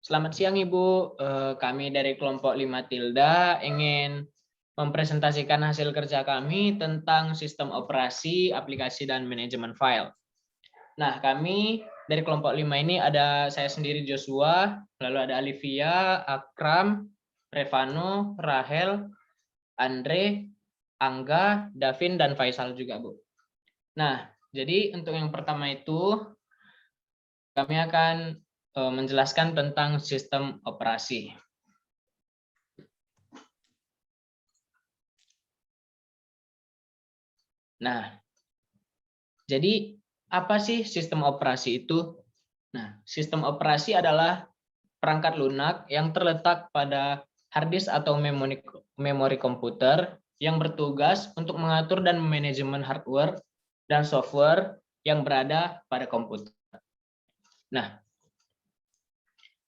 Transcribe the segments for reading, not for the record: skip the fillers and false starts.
Selamat siang Ibu, kami dari kelompok 5 Tilda ingin mempresentasikan hasil kerja kami tentang sistem operasi, aplikasi, dan manajemen file. Nah, kami dari kelompok 5 ini ada saya sendiri Joshua, lalu ada Olivia, Akram, Revano, Rahel, Andre, Angga, Davin, dan Faisal juga, Bu. Nah, jadi untuk yang pertama itu kami akan menjelaskan tentang sistem operasi. Nah, jadi apa sih sistem operasi itu? Nah, sistem operasi adalah perangkat lunak yang terletak pada harddisk atau memori komputer yang bertugas untuk mengatur dan manajemen hardware dan software yang berada pada komputer. Nah,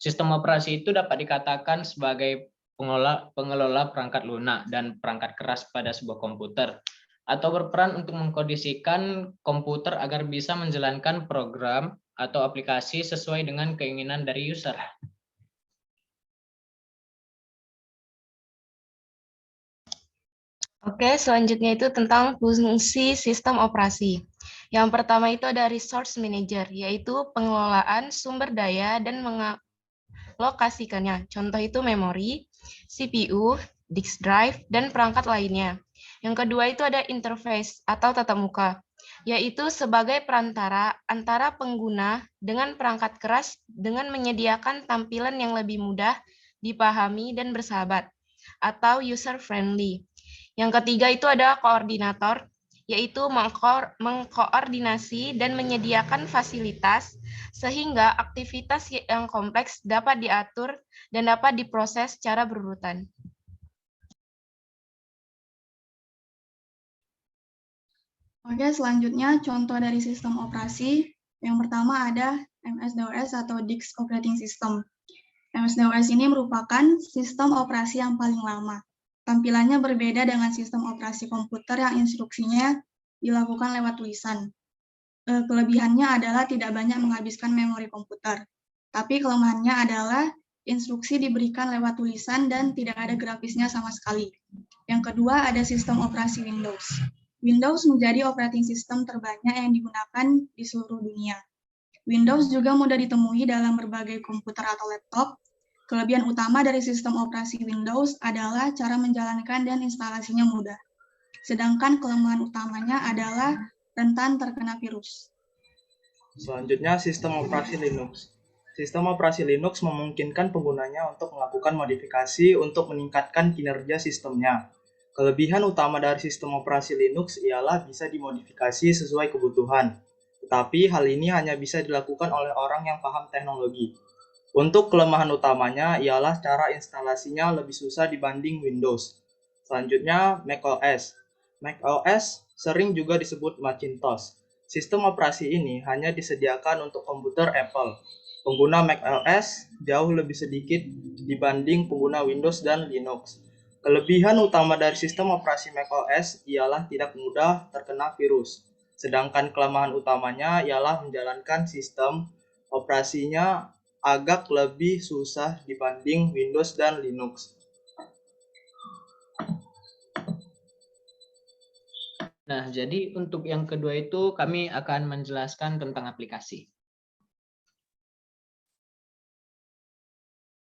sistem operasi itu dapat dikatakan sebagai pengelola perangkat lunak dan perangkat keras pada sebuah komputer, atau berperan untuk mengkondisikan komputer agar bisa menjalankan program atau aplikasi sesuai dengan keinginan dari user. Oke, selanjutnya itu tentang fungsi sistem operasi. Yang pertama itu ada resource manager, yaitu pengelolaan sumber daya dan mengalokasikannya. Contoh itu memori, CPU, disk drive, dan perangkat lainnya. Yang kedua itu ada interface atau tatap muka, yaitu sebagai perantara antara pengguna dengan perangkat keras dengan menyediakan tampilan yang lebih mudah dipahami dan bersahabat, atau user-friendly. Yang ketiga itu ada koordinator, yaitu mengkoordinasi dan menyediakan fasilitas sehingga aktivitas yang kompleks dapat diatur dan dapat diproses secara berurutan. Oke, selanjutnya contoh dari sistem operasi. Yang pertama ada MS-DOS atau Disk Operating System. MS-DOS ini merupakan sistem operasi yang paling lama. Tampilannya berbeda dengan sistem operasi komputer yang instruksinya dilakukan lewat tulisan. Kelebihannya adalah tidak banyak menghabiskan memori komputer. Tapi kelemahannya adalah instruksi diberikan lewat tulisan dan tidak ada grafisnya sama sekali. Yang kedua ada sistem operasi Windows. Windows menjadi operating system terbanyak yang digunakan di seluruh dunia. Windows juga mudah ditemui dalam berbagai komputer atau laptop. Kelebihan utama dari sistem operasi Windows adalah cara menjalankan dan instalasinya mudah. Sedangkan kelemahan utamanya adalah rentan terkena virus. Selanjutnya, sistem operasi Linux. Sistem operasi Linux memungkinkan penggunanya untuk melakukan modifikasi untuk meningkatkan kinerja sistemnya. Kelebihan utama dari sistem operasi Linux ialah bisa dimodifikasi sesuai kebutuhan. Tetapi hal ini hanya bisa dilakukan oleh orang yang paham teknologi. Untuk kelemahan utamanya ialah cara instalasinya lebih susah dibanding Windows. Selanjutnya, macOS. macOS sering juga disebut Macintosh. Sistem operasi ini hanya disediakan untuk komputer Apple. Pengguna macOS jauh lebih sedikit dibanding pengguna Windows dan Linux. Kelebihan utama dari sistem operasi macOS ialah tidak mudah terkena virus. Sedangkan kelemahan utamanya ialah menjalankan sistem operasinya agak lebih susah dibanding Windows dan Linux. Nah, jadi untuk yang kedua itu kami akan menjelaskan tentang aplikasi.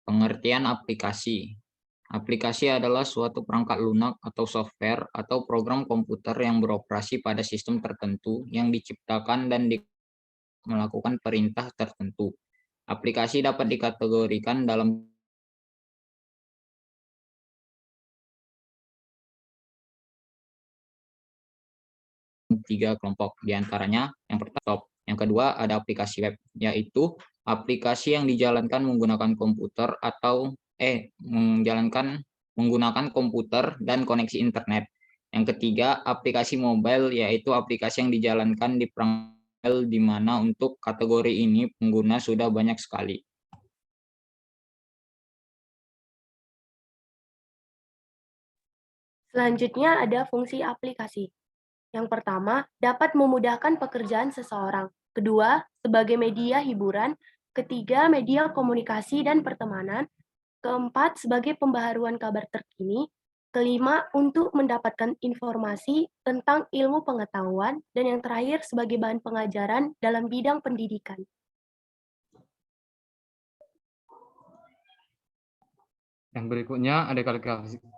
Pengertian aplikasi. Aplikasi adalah suatu perangkat lunak atau software atau program komputer yang beroperasi pada sistem tertentu yang diciptakan dan melakukan perintah tertentu. Aplikasi dapat dikategorikan dalam tiga kelompok, diantaranya yang pertama, yang kedua ada aplikasi web, yaitu aplikasi yang dijalankan menggunakan komputer atau menggunakan komputer dan koneksi internet. Yang ketiga, aplikasi mobile, yaitu aplikasi yang dijalankan di perangkat di mana untuk kategori ini pengguna sudah banyak sekali. Selanjutnya ada fungsi aplikasi. Yang pertama, dapat memudahkan pekerjaan seseorang. Kedua, sebagai media hiburan. Ketiga, media komunikasi dan pertemanan. Keempat, sebagai pembaharuan kabar terkini. Kelima, untuk mendapatkan informasi tentang ilmu pengetahuan. Dan yang terakhir, sebagai bahan pengajaran dalam bidang pendidikan. Yang berikutnya ada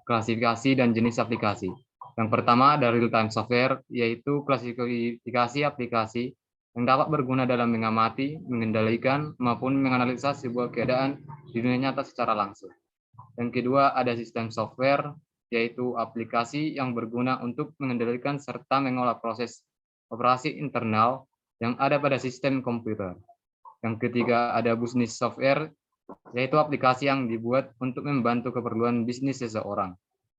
klasifikasi dan jenis aplikasi. Yang pertama ada real-time software, yaitu klasifikasi aplikasi yang dapat berguna dalam mengamati, mengendalikan, maupun menganalisa sebuah keadaan di dunia nyata secara langsung. Yang kedua ada sistem software, yaitu aplikasi yang berguna untuk mengendalikan serta mengolah proses operasi internal yang ada pada sistem komputer. Yang ketiga ada business software, yaitu aplikasi yang dibuat untuk membantu keperluan bisnis seseorang.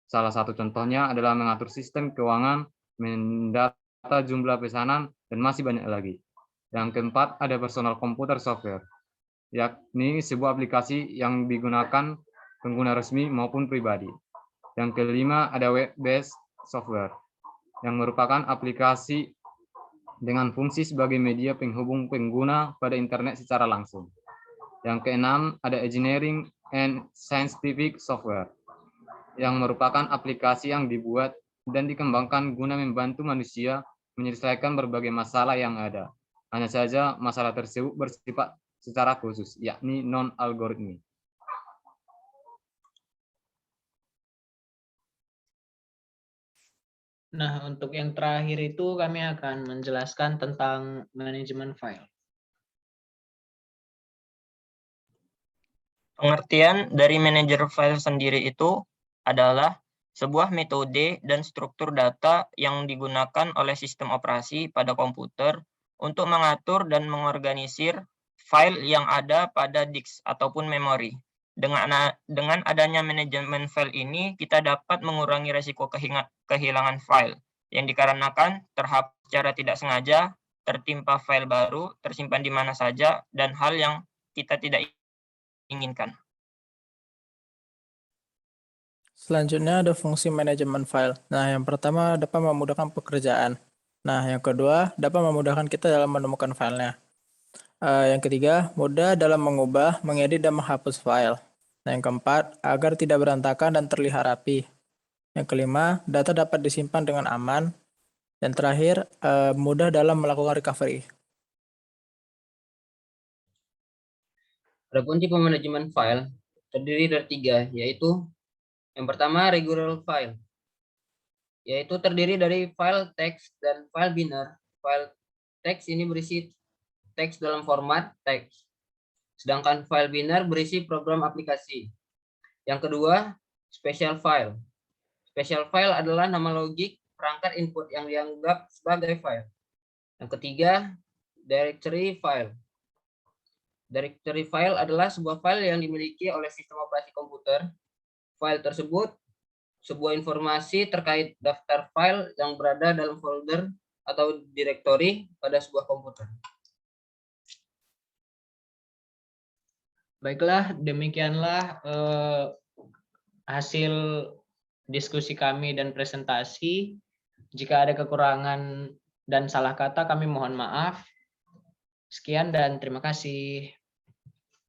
Salah satu contohnya adalah mengatur sistem keuangan, mendata jumlah pesanan, dan masih banyak lagi. Yang keempat ada personal computer software, yakni sebuah aplikasi yang digunakan pengguna resmi maupun pribadi. Yang kelima ada web-based software, yang merupakan aplikasi dengan fungsi sebagai media penghubung pengguna pada internet secara langsung. Yang keenam ada engineering and scientific software, yang merupakan aplikasi yang dibuat dan dikembangkan guna membantu manusia menyelesaikan berbagai masalah yang ada. Hanya saja masalah tersebut bersifat secara khusus, yakni non-algoritmik. Nah, untuk yang terakhir itu kami akan menjelaskan tentang manajemen file. Pengertian dari manajer file sendiri itu adalah sebuah metode dan struktur data yang digunakan oleh sistem operasi pada komputer untuk mengatur dan mengorganisir file yang ada pada disk ataupun memori. Dengan adanya manajemen file ini, kita dapat mengurangi resiko kehilangan file yang dikarenakan terhapus secara tidak sengaja, tertimpa file baru, tersimpan di mana saja, dan hal yang kita tidak inginkan. Selanjutnya ada fungsi manajemen file. Nah, yang pertama dapat memudahkan pekerjaan. Nah, yang kedua dapat memudahkan kita dalam menemukan filenya. Yang ketiga, mudah dalam mengubah, mengedit, dan menghapus file. Nah, yang keempat, agar tidak berantakan dan terlihat rapi. Yang kelima, data dapat disimpan dengan aman. Dan terakhir, mudah dalam melakukan recovery. Adapun tipe manajemen file terdiri dari 3, yaitu yang pertama regular file, yaitu terdiri dari file teks dan file binary. File teks ini berisi teks dalam format teks, sedangkan file binary berisi program aplikasi. Yang kedua, special file. Special file adalah nama logik perangkat input yang dianggap sebagai file. Yang ketiga, directory file. Directory file adalah sebuah file yang dimiliki oleh sistem operasi komputer. File tersebut sebuah informasi terkait daftar file yang berada dalam folder atau direktori pada sebuah komputer. Baiklah, demikianlah hasil diskusi kami dan presentasi. Jika ada kekurangan dan salah kata, kami mohon maaf. Sekian dan terima kasih.